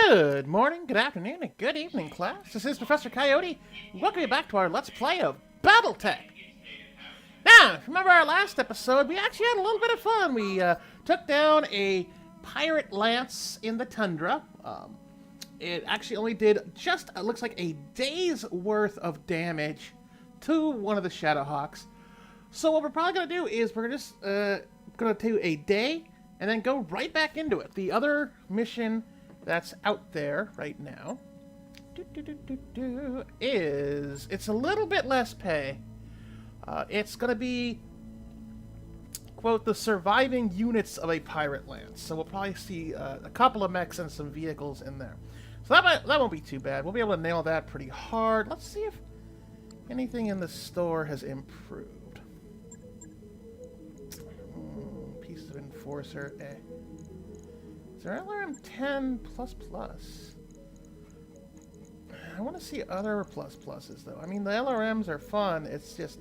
Good morning, good afternoon, and good evening, class. This is Professor Coyote. Welcome you back to our Let's Play of Battletech. Now, remember our last episode, we actually had a little bit of fun. We took down a pirate lance in the tundra. It actually only did just, it looks like a day's worth of damage to one of the Shadowhawks. So what we're probably going to do is we're just going to do a day and then go right back into it. The other mission that's out there right now is, it's a little bit less pay. It's going to be, quote, the surviving units of a pirate lance. So we'll probably see a couple of mechs and some vehicles in there. So that won't be too bad. We'll be able to nail that pretty hard. Let's see if anything in the store has improved. Pieces of Enforcer, Is there LRM 10 plus? I want to see other pluses though. I mean, the LRMs are fun. It's just,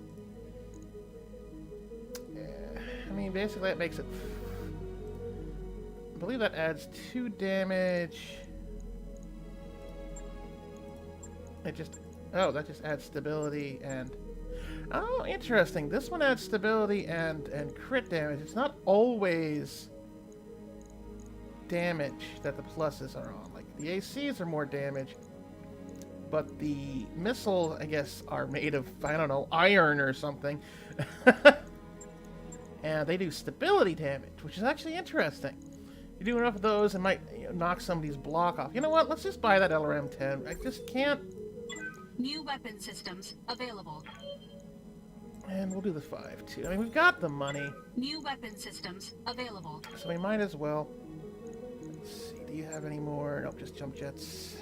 I mean, basically that makes it. I believe that adds 2 damage. It just, oh, that just adds stability and. Oh, interesting. This one adds stability and crit damage. It's not always damage that the pluses are on. Like, the ACs are more damage, but the missiles, I guess, are made of, I don't know, iron or something. And they do stability damage, which is actually interesting. You do enough of those, it might knock somebody's block off. You know what? Let's just buy that LRM 10. I just can't. New weapon systems available. And we'll do the 5 too. I mean, we've got the money. New weapon systems available. So we might as well. Let's see, do you have any more? Nope, just jump jets.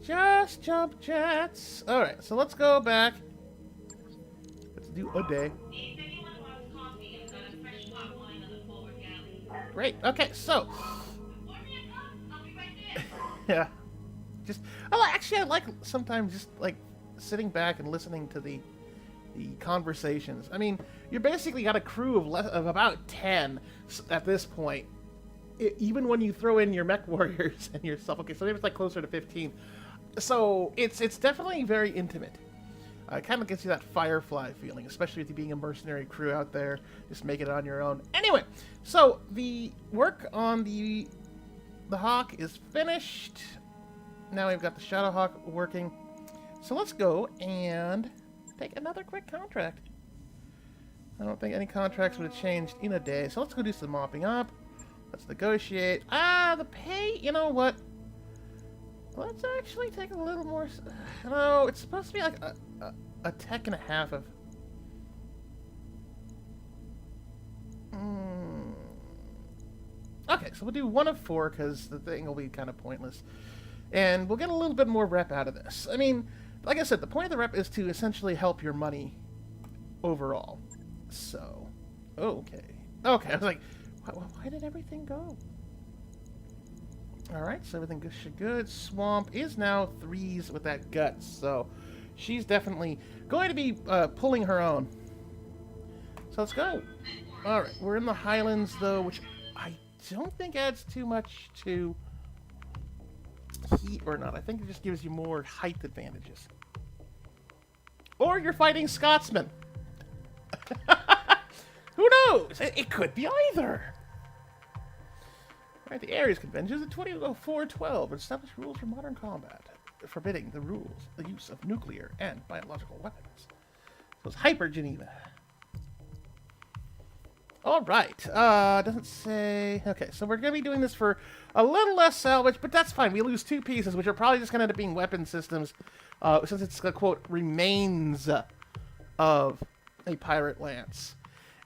Just jump jets. Alright, so let's go back. Let's do a day. Great, okay, so. Yeah. Just, oh, actually, I like sometimes just like sitting back and listening to the conversations. I mean, you basically got a crew of about 10 at this point. Even when you throw in your mech warriors and yourself. Okay, so maybe it's like closer to 15. So it's definitely very intimate. It kind of gives you that Firefly feeling, especially with you being a mercenary crew out there. Just make it on your own. Anyway, so the work on the Hawk is finished. Now we've got the Shadowhawk working. So let's go and take another quick contract. I don't think any contracts would have changed in a day. So let's go do some mopping up. Let's negotiate. The pay, you know what? Let's actually take a little more. No, it's supposed to be like a tech and a half of. Okay, so we'll do 1 of 4 because the thing will be kind of pointless. And we'll get a little bit more rep out of this. I mean, like I said, the point of the rep is to essentially help your money overall. So, okay. Okay, I was like, why did everything go? Alright, so everything should good. Swamp is now 3s with that guts, so she's definitely going to be pulling her own. So let's go. Alright, we're in the Highlands, though, which I don't think adds too much to heat or not. I think it just gives you more height advantages. Or you're fighting Scotsmen. Who knows? It could be either. Right, the Ares Convention is a 2004-12 established rules for modern combat, forbidding the use of nuclear and biological weapons. So it's Hyper Geneva. All right. Doesn't say. Okay, so we're gonna be doing this for a little less salvage, but that's fine. We lose 2 pieces, which are probably just gonna end up being weapon systems, since it's a quote remains of a pirate lance.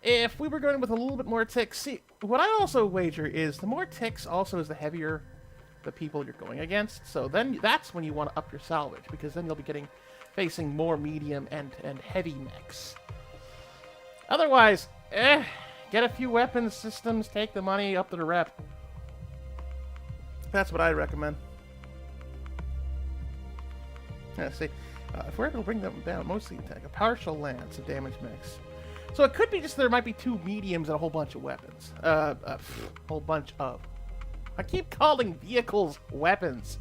If we were going with a little bit more ticks, see, what I also wager is the more ticks also is the heavier the people you're going against. So then that's when you want to up your salvage, because then you'll be facing more medium and heavy mechs. Otherwise, get a few weapon systems, take the money, up to the rep. That's what I recommend. Let's see. If we're able to bring them down, mostly attack, a partial lance of damage mix. So it could be just there might be 2 mediums and a whole bunch of weapons. Whole bunch of I keep calling vehicles weapons.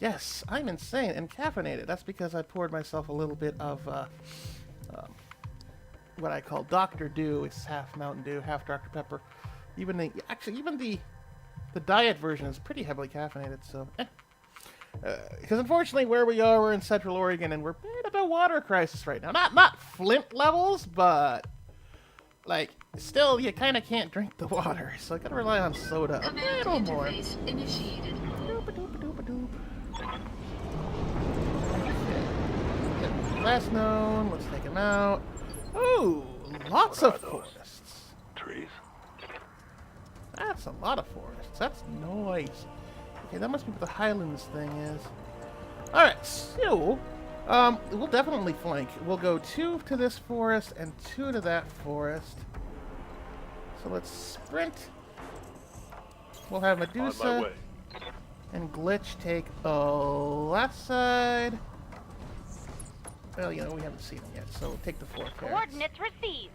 Yes, I'm insane and caffeinated. That's because I poured myself a little bit of what I call Dr. Dew. It's half Mountain Dew, half Dr. Pepper. Even the diet version is pretty heavily caffeinated. So, because unfortunately, where we are, we're in Central Oregon, and we're in a bit of a water crisis right now. Not Flint levels, but like still, you kind of can't drink the water. So I gotta rely on soda a little more. Initiated. Last known. Let's take him out. Ooh, lots of forests. Trees? That's a lot of forests. That's nice. Okay, that must be what the Highlands thing is. Alright, so, we'll definitely flank. We'll go 2 to this forest and 2 to that forest. So let's sprint. We'll have Medusa and Glitch take the left side. Well, you know, we haven't seen them yet, so we'll take the 4 carrots. Coordinates received.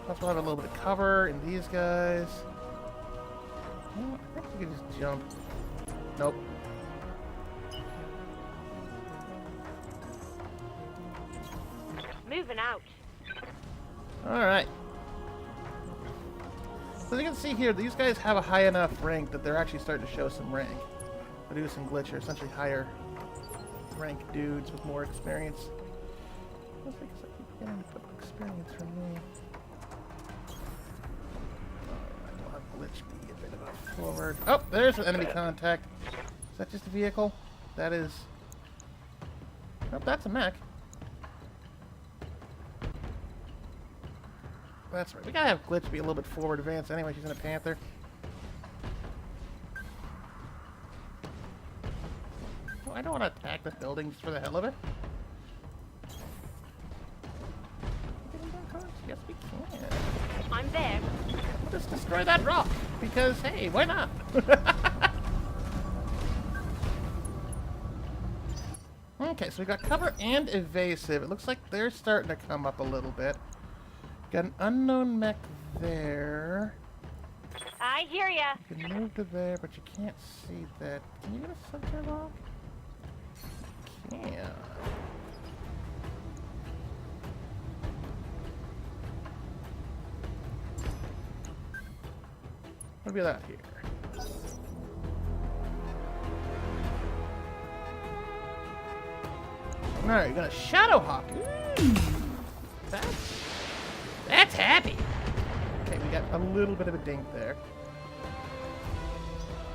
Plus we'll have a little bit of cover in these guys. Well, I think we can just jump. Nope. Moving out. Alright. So you can see here, these guys have a high enough rank that they're actually starting to show some rank. Medusa and Glitch are essentially higher rank dudes with more experience. I think I keep getting experience from me. Alright, we'll have Glitch be a bit of a forward. Oh, there's an enemy contact. Is that just a vehicle? That is... Nope, that's a mech. That's right. We gotta have Glitch be a little bit forward advanced anyway. She's in a Panther. Oh, I don't want to attack the building just for the hell of it. Yes, we can. I'm there. We'll just destroy that rock. Because, hey, why not? Okay, so we got cover and evasive. It looks like they're starting to come up a little bit. Got an unknown mech there. I hear ya. You can move to there, but you can't see that. Can you get a center lock? Yeah. What be that here? Alright, you got a Shadowhawk. Ooh, that's happy. Okay, we got a little bit of a dink there.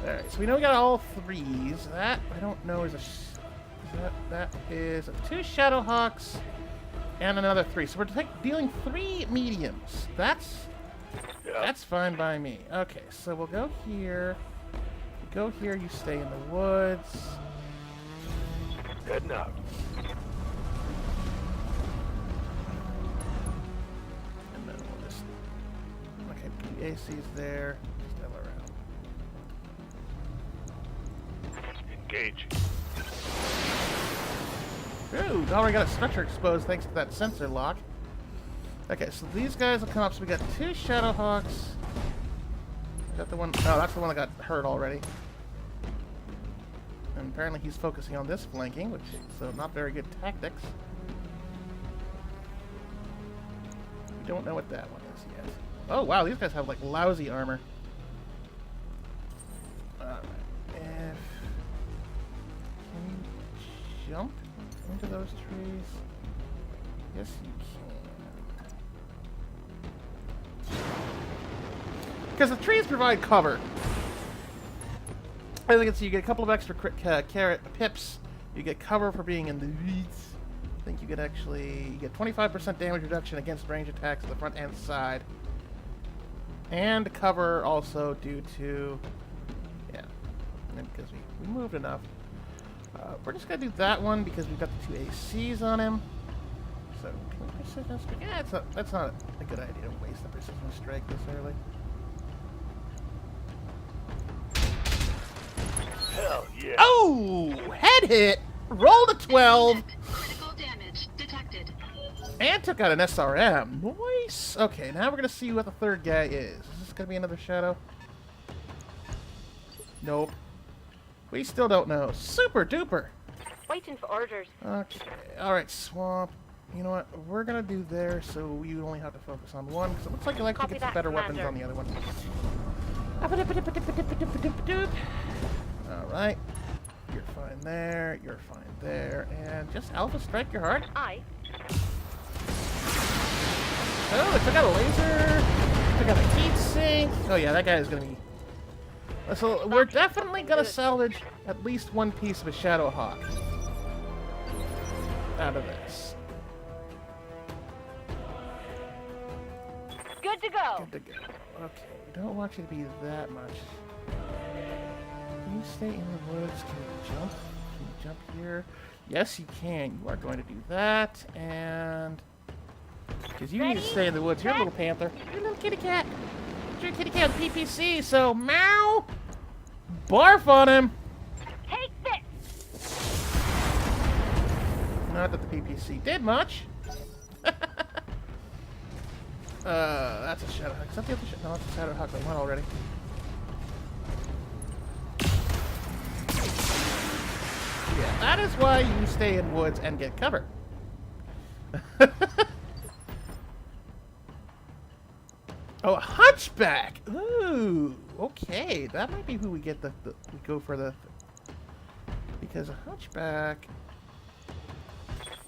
Alright, so we know we got all 3s. That, I don't know, is a... That is 2 Shadowhawks and another 3. So we're dealing 3 mediums. That's fine by me. Okay, so we'll go here. You go here, you stay in the woods. Heading out. And then we'll just... Okay, the AC's there. Still around. Engage. Ooh, already got a structure exposed thanks to that sensor lock. Okay, so these guys will come up. So we got 2 Shadowhawks. Is that the one? Oh, that's the one that got hurt already. And apparently he's focusing on this flanking, which is so not very good tactics. We don't know what that one is yet. Oh wow, these guys have like lousy armor. Alright, can you jump into those trees? Yes, you can. Because the trees provide cover. As you can see, you get a couple of extra carrot pips. You get cover for being in the weeds. I think you get 25% damage reduction against range attacks at the front and side. And cover also due to... Yeah. And because we moved enough. We're just going to do that one because we've got the 2 ACs on him. So, can we precision strike? Yeah, that's not a good idea to waste the precision strike this early. Hell yeah. Oh! Ooh! Head hit! Rolled a 12! Critical damage detected. And took out an SRM. Nice! Okay, now we're gonna see what the third guy is. Is this gonna be another shadow? Nope. We still don't know. Super duper! Waiting for orders. Okay, alright, Swamp. You know what? We're gonna do there, so you only have to focus on one, because it looks like you like to Copy get some that, better weapons Commander. on the other one. Alright. You're fine there, you're fine there, and just Alpha Strike your heart. I. Oh, they took out a laser, took out a heat sink. Oh yeah, that guy is gonna be... So we're definitely gonna salvage at least one piece of a Shadow Hawk out of this. Good to go. Good to go. Okay, we don't want you to be that much. Can you stay in the woods? Can you jump? Can you jump here? Yes, you can. You are going to do that, and... Because you need to stay in the woods. You're a little panther. You're a little kitty cat. You're a kitty cat PPC, so meow! Barf on him! Take this. Not that the PPC did much. That's a Shadow Hawk. Is that the other no, that's a Shadow Hawk I won already. Yeah, that is why you stay in woods and get cover. Oh, a Hunchback! Ooh, okay. That might be who we get we go for the... Because a Hunchback...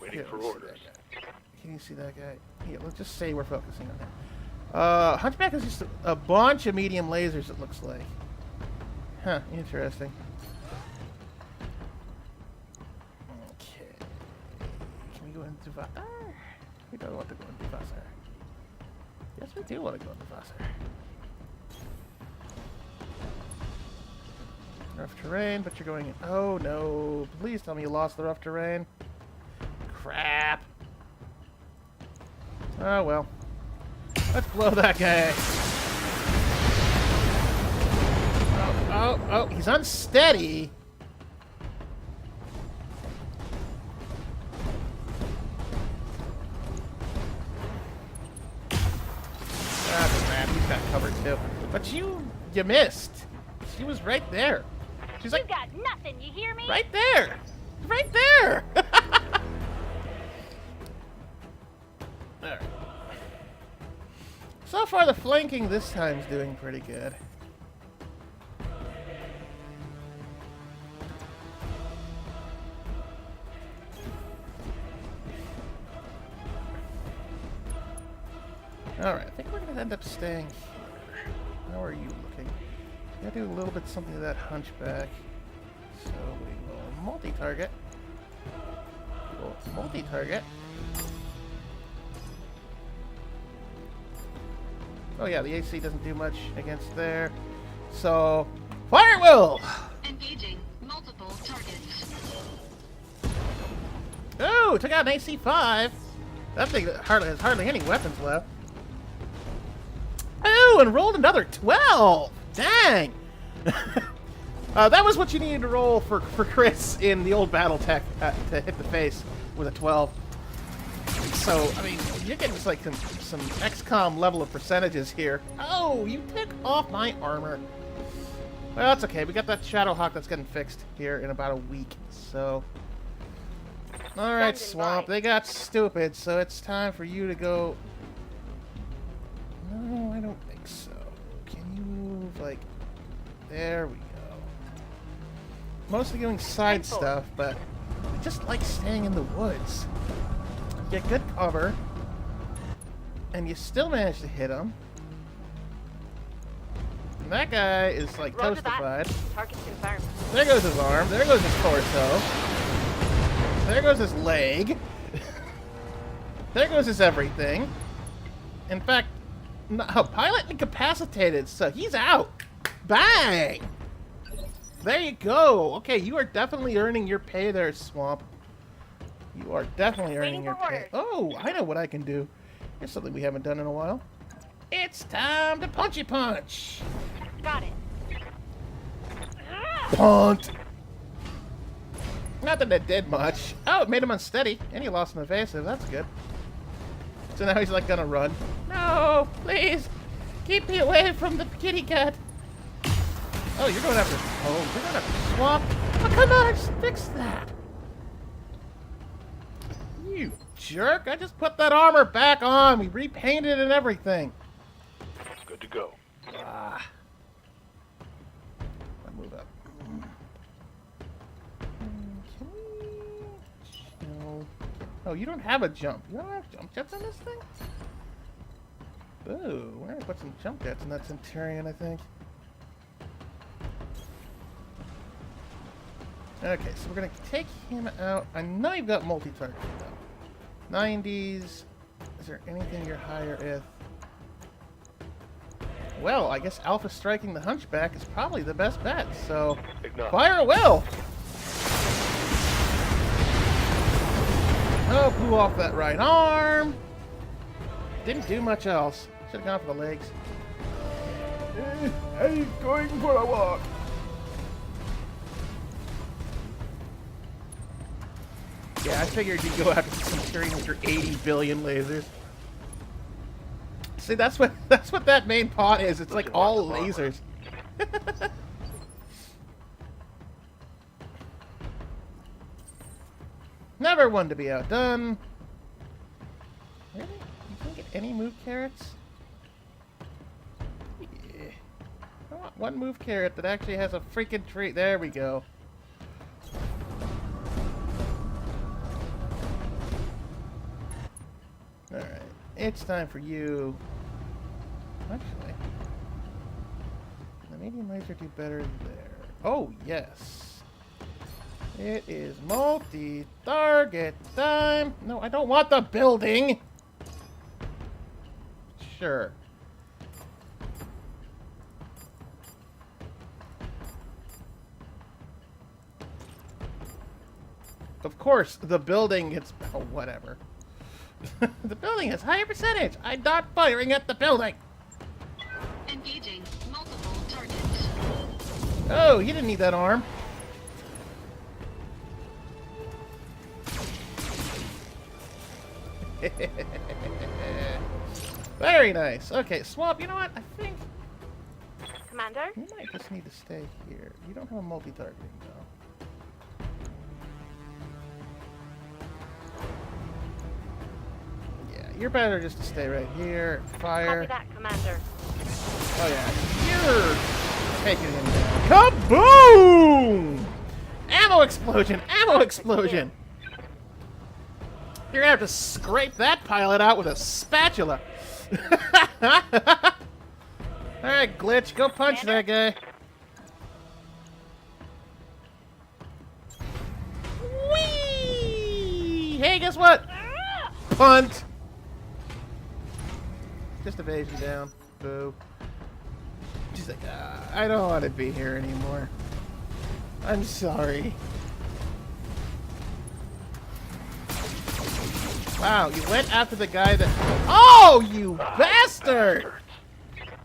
Waiting Here, for let's see orders. that guy. Can you see that guy? Here, let's just say we're focusing on him. Hunchback is just a bunch of medium lasers, it looks like. Huh, interesting. Okay. Can we go into Vassar? We don't want to go into Vassar. Yes, we do want to go into Vassar. Rough terrain, but you're going in. Oh no. Please tell me you lost the rough terrain. Crap. Oh well. Let's blow that guy. Oh, he's unsteady. Ah, crap, he's got covered too. But you missed. She was right there. She's You like, got nothing. You hear me? right there. Right there. Alright. So far, the flanking this time is doing pretty good. Alright, I think we're going to end up staying here. How are you looking? Gotta do a little bit something to that Hunchback. So we will multi-target. We'll multi-target. Oh yeah, the AC doesn't do much against there. So, fire at will! Engaging multiple targets. Oh, took out an AC 5. That thing has hardly any weapons left. Oh, and rolled another 12. Dang. That was what you needed to roll for Chris in the old Battletech to hit the face with a 12. So, I mean, you're getting just like some XCOM level of percentages here. Oh, you took off my armor. Well, that's okay. We got that Shadow Hawk that's getting fixed here in about a week. So, all right, Swamp. They got stupid, so it's time for you to go. No, I don't think so. Can you move like? There we go. Mostly doing side stuff, but we just like staying in the woods. Get good cover, and you still manage to hit him. And that guy is like toastified. Target confirmed. There goes his arm. There goes his torso. There goes his leg. There goes his everything. In fact, no, pilot incapacitated, so he's out. Bang! There you go. Okay, you are definitely earning your pay there, Swamp. You are definitely earning your pay. Oh, I know what I can do. Here's something we haven't done in a while. It's time to punchy punch. Got it. Punt. Not that it did much. Oh, it made him unsteady, and he lost an evasive. That's good. So now he's like gonna run. No, please, keep me away from the kitty cat. Oh, you're going after. Oh, you're going after Swamp. Oh, come on, just fix that. You jerk! I just put that armor back on. We repainted it and everything. Good to go. Ah. I'll move up. Can we? No. Oh, you don't have a jump. You don't have jump jets on this thing? Ooh, we're gonna put some jump jets in that Centurion, I think. Okay, so we're gonna take him out. I know you've got multi-target though. 90s. Is there anything you're higher with? Well, I guess Alpha striking the Hunchback is probably the best bet, so Ignite. fire at will! Oh, blew off that right arm. Didn't do much else. Should have gone for the legs. He's going for a walk. Yeah, I figured you'd go after the Centurion with your 80 billion lasers. See, that's what that main pot is. It's like all lasers. Never one to be outdone. Really? You can't get any move carrots? Yeah. I want one move carrot that actually has a freaking tree. There we go. Alright. It's time for you. Actually. The medium laser do better there. Oh, yes. It is multi-target time. No, I don't want the building. Sure. Of course, the building gets... Oh, whatever. The building has higher percentage. I'm not firing at the building. Engaging multiple targets. Oh, you didn't need that arm. Very nice. Okay, Swamp, you know what? I think Commander? you might just need to stay here. You don't have a multi-targeting, though. Yeah, you're better just to stay right here. Fire. Copy that, Commander. Oh, yeah. You're taking him down. Kaboom! Ammo explosion! Ammo explosion! You're gonna have to scrape that pilot out with a spatula. Alright, Glitch, go punch that guy. Whee! Hey, guess what? Punt! Just evasion down. Boo. She's like, I don't want to be here anymore. I'm sorry. Wow, you went after the guy that... Oh, you bastard!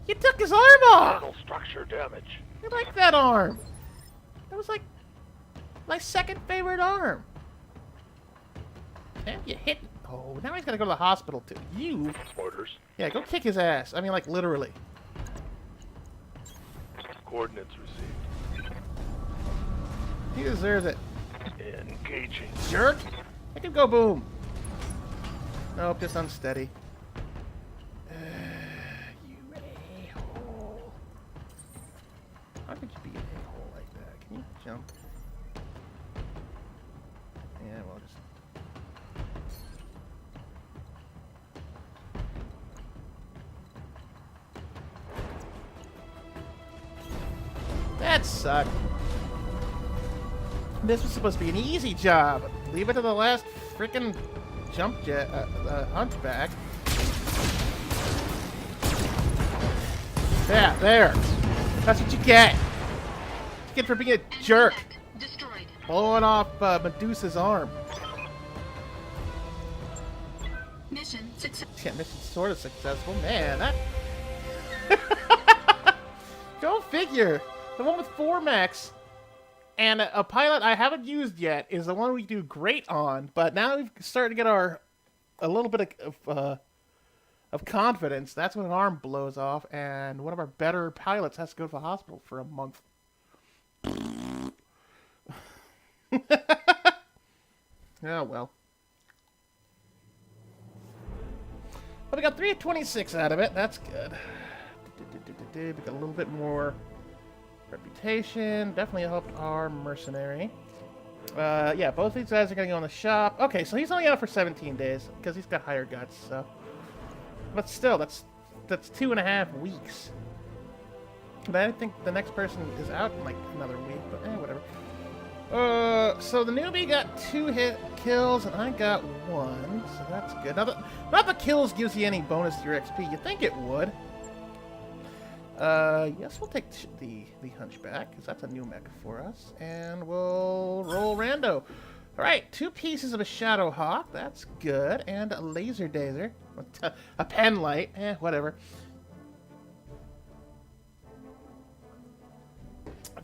You took his arm off! Internal structure damage. I like that arm. That was like my second favorite arm. And you hit... Oh, now he's gotta go to the hospital too. You... Orders. Yeah, go kick his ass. I mean, like, literally. Coordinates received. He deserves it. Engaging. Jerk! Make him go boom. Nope, just unsteady. You a-hole. How could you be an a-hole like that? Can you jump? Yeah, well, just... That sucked. This was supposed to be an easy job. Leave it to the last frickin' jump jet, Hunchback. Yeah, there. That's what you get. You get for being a jerk. Destroyed. Blowing off Medusa's arm. Mission success. Yeah, mission sort of successful. Man, that... Go figure. The one with 4 max And a pilot I haven't used yet is the one we do great on, but now we've started to get a little bit of confidence. That's when an arm blows off, and one of our better pilots has to go to the hospital for a month. Oh, well. But we got 326 out of it. That's good. We got a little bit more reputation. Definitely helped our mercenary. Yeah, both these guys are going to go in the shop. Okay, so he's only out for 17 days because he's got higher guts, so... But still, that's 2.5 weeks. But I think the next person is out in like another week, but whatever. So the newbie got 2 hit kills, and I got 1, so that's good. Now, not the kills gives you any bonus to your XP. You'd think it would. Yes, we'll take the Hunchback, because that's a new mech for us. And we'll roll rando. Alright, 2 pieces of a Shadow Hawk, that's good. And a Laser Dazer. A pen light, whatever.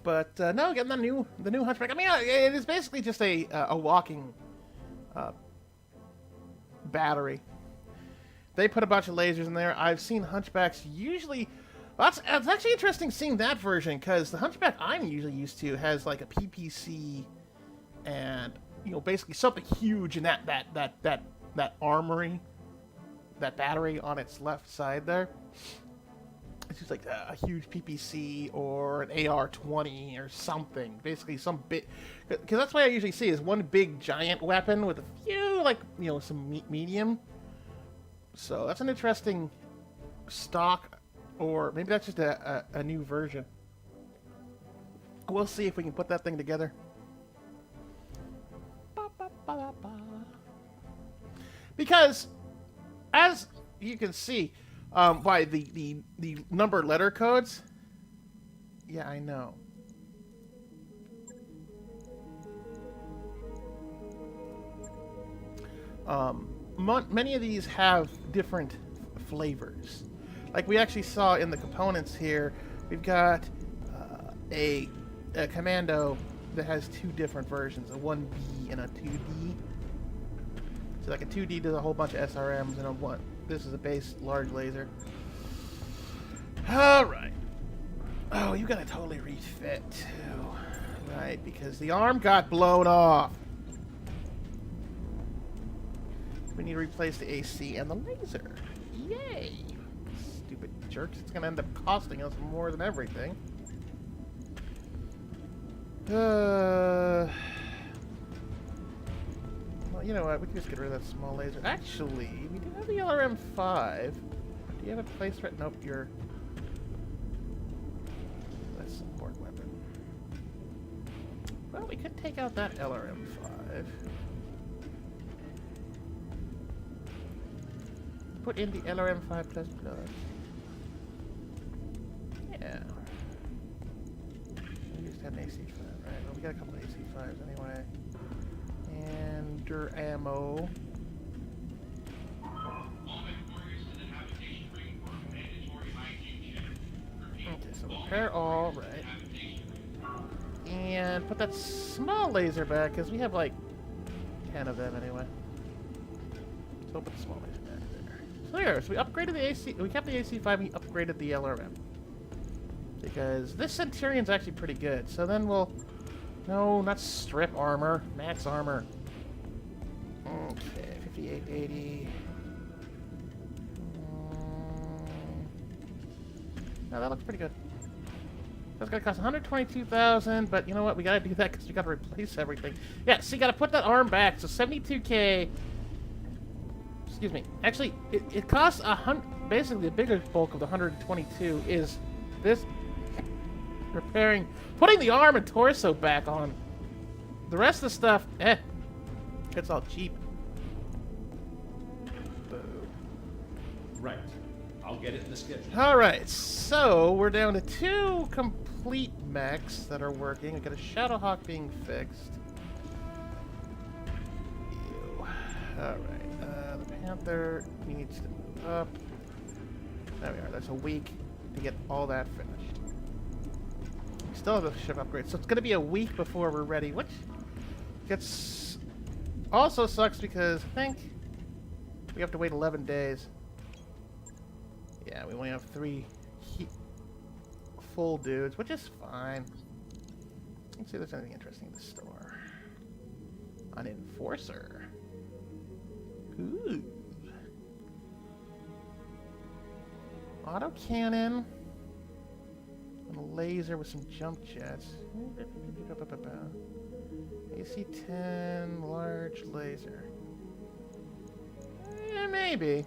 But no, getting the new Hunchback. I mean, it is basically just a walking battery. They put a bunch of lasers in there. I've seen Hunchbacks usually. Well, it's actually interesting seeing that version because the Hunchback I'm usually used to has like a PPC and basically something huge in that armory, that battery on its left side there. It's just like a huge PPC or an AR-20 or something. Basically some big... Because that's what I usually see is one big giant weapon with a few, like, some medium. So that's an interesting stock, or maybe that's just a new version. We'll see if we can put that thing together. Because, as you can see... by the number letter codes. Yeah, I know. Many of these have different flavors. Like we actually saw in the components here, we've got a commando that has 2 different versions, a 1B and a 2D. So like a 2D does a whole bunch of SRMs and a 1. This is a base large laser. Alright. Oh, you gotta totally refit too. Right, because the arm got blown off. We need to replace the AC and the laser. Yay! Stupid jerks. It's gonna end up costing us more than everything. Well, you know what? We can just get rid of that small laser. Actually, we do have the LRM-5. Do you have a place right? Nope, you're... That's a support weapon. Well, we could take out that LRM-5. Put in the LRM-5++. Yeah. We just had an AC-5, right? Well, we got a couple of AC-5s anyway. And ammo. Okay, so repair all, right. And put that small laser back, because we have like 10 of them anyway. So we'll put the small laser back there. So there, so we upgraded the AC, we kept the AC-5, we upgraded the LRM. Because this Centurion's actually pretty good, so then we'll... No, not strip armor, max armor. Okay, 5880. Now that looks pretty good. That's gonna cost 122,000, but you know what? We gotta do that because we gotta replace everything. Yeah, so you gotta put that arm back. So 72k. Excuse me. Actually, it costs basically the bigger bulk of the 122 is this putting the arm and torso back on. The rest of the stuff, it's all cheap. Right. I'll get it in the schedule. Alright, so we're down to 2 complete mechs that are working. We got a Shadowhawk being fixed. Ew. Alright, the Panther needs to move up. There we are. That's a week to get all that finished. Still have a ship upgrade, so it's gonna be a week before we're ready, which gets also sucks because I think we have to wait 11 days. Yeah, we only have 3 full dudes, which is fine. Let's see if there's anything interesting in the store. An enforcer. Ooh. Autocannon. And a laser with some jump jets. AC-10 large laser. Maybe.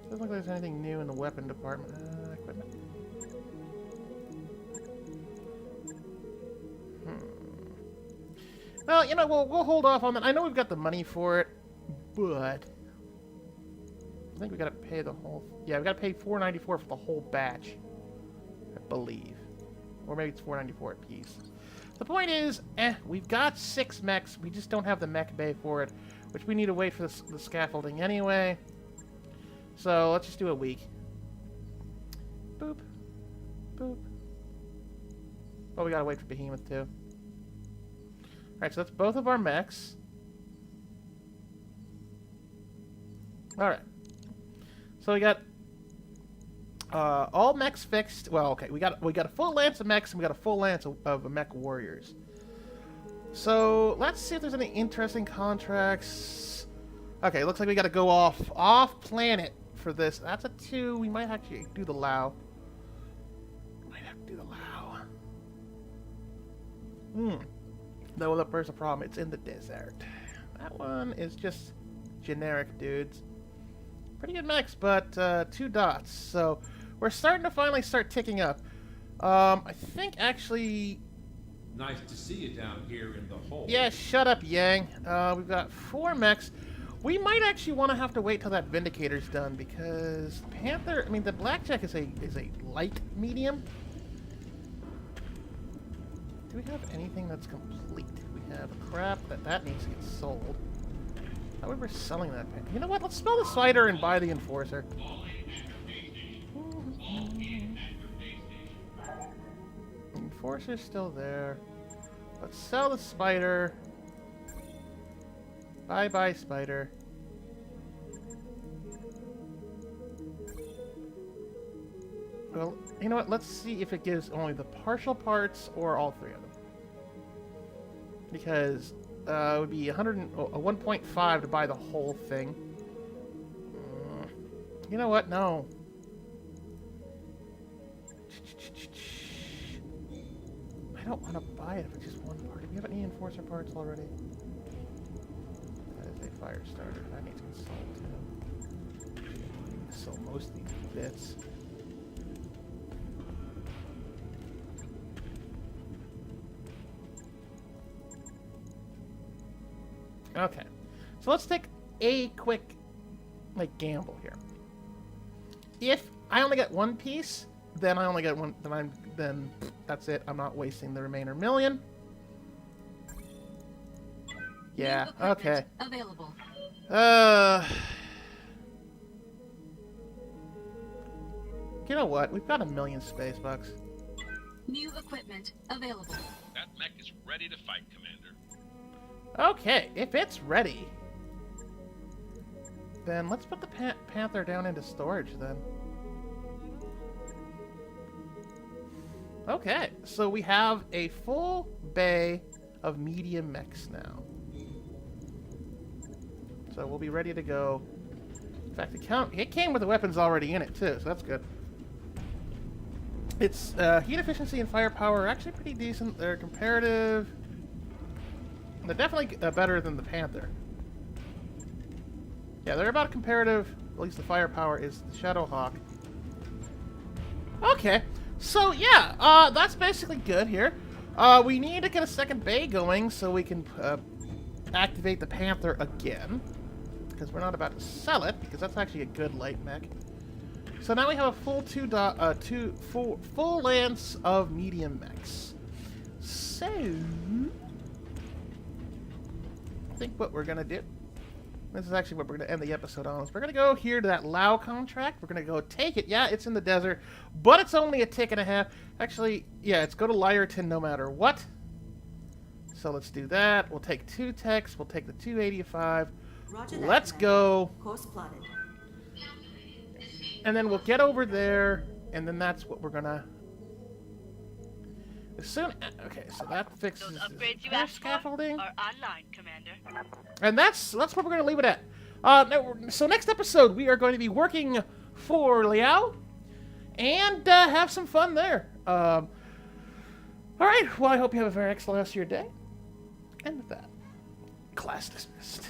Doesn't look like there's anything new in the weapon department. Equipment. Well, you know, we'll hold off on that. I know we've got the money for it, but I think we gotta pay the whole. Yeah, we gotta pay $4.94 for the whole batch, I believe, or maybe it's $4.94 a piece. The point is, we've got 6 mechs. We just don't have the mech bay for it, which we need to wait for the scaffolding anyway. So let's just do a week. Boop, boop. Oh, we gotta wait for Behemoth too. Alright, so that's both of our mechs. Alright. So we got all mechs fixed. Well, okay, we got a full lance of mechs and we got a full lance of mech warriors. So let's see if there's any interesting contracts. Okay, looks like we gotta go off planet for this. That's a 2. We might actually do the Lao. Might have to do the Lao. Though there's a problem. It's in the desert. That one is just generic dudes. Pretty good mechs, but 2 dots. So we're starting to finally start ticking up. I think actually. Nice to see you down here in the hole. Yeah, shut up, Yang. We've got 4 mechs. We might actually want to have to wait till that Vindicator's done because Panther. I mean, the Blackjack is a light medium. Do we have anything that's complete? We have crap that needs to get sold. However, we're selling that. You know what? Let's spell the Spider and buy the Enforcer. Enforcer's still there. Let's sell the Spider. Bye-bye, Spider. Well, you know what? Let's see if it gives only the partial parts or all 3 of them. Because it would be 1.5 to buy the whole thing. You know what? No. I don't want to buy it if it's just one part. Do we have any Enforcer parts already? That is a fire starter. That needs to get sold too. We need to sell most of these bits. Okay, so let's take a quick, gamble here. If I only get 1 piece, then I only get 1. Then that's it. I'm not wasting the remainder million. Yeah. Okay. Available. You know what? We've got 1,000,000 space bucks. New equipment available. That mech is ready to fight, Commander. Okay, if it's ready, then let's put the Panther down into storage then. Okay, so we have a full bay of medium mechs now. So we'll be ready to go. In fact, it came with the weapons already in it too, so that's good. Its heat efficiency and firepower are actually pretty decent. They're comparative. They're definitely better than the Panther. Yeah, they're about comparative. At least the firepower is the Shadowhawk. Okay, so yeah, that's basically good here. We need to get a second bay going so we can activate the Panther again. Because we're not about to sell it, because that's actually a good light mech. So now we have a full lance of medium mechs. So I think what we're gonna do This is actually what we're going to end the episode on. We're going to go here to that Lao contract. We're going to go take it. Yeah, it's in the desert, but it's only a tick and a half. Actually, yeah, it's go to Lyerton no matter what. So let's do that. We'll take 2 techs. We'll take the 285. Roger that, Let's Commander. go. Course plotted. And then we'll get over there, and then that's what we're going to... As soon... Okay, so that fixes Those upgrades you our asked for scaffolding. are online, Commander. And that's what we're going to leave it at. So next episode, we are going to be working for Liao and have some fun there. All right, well, I hope you have a very excellent rest of your day. And with that, class dismissed.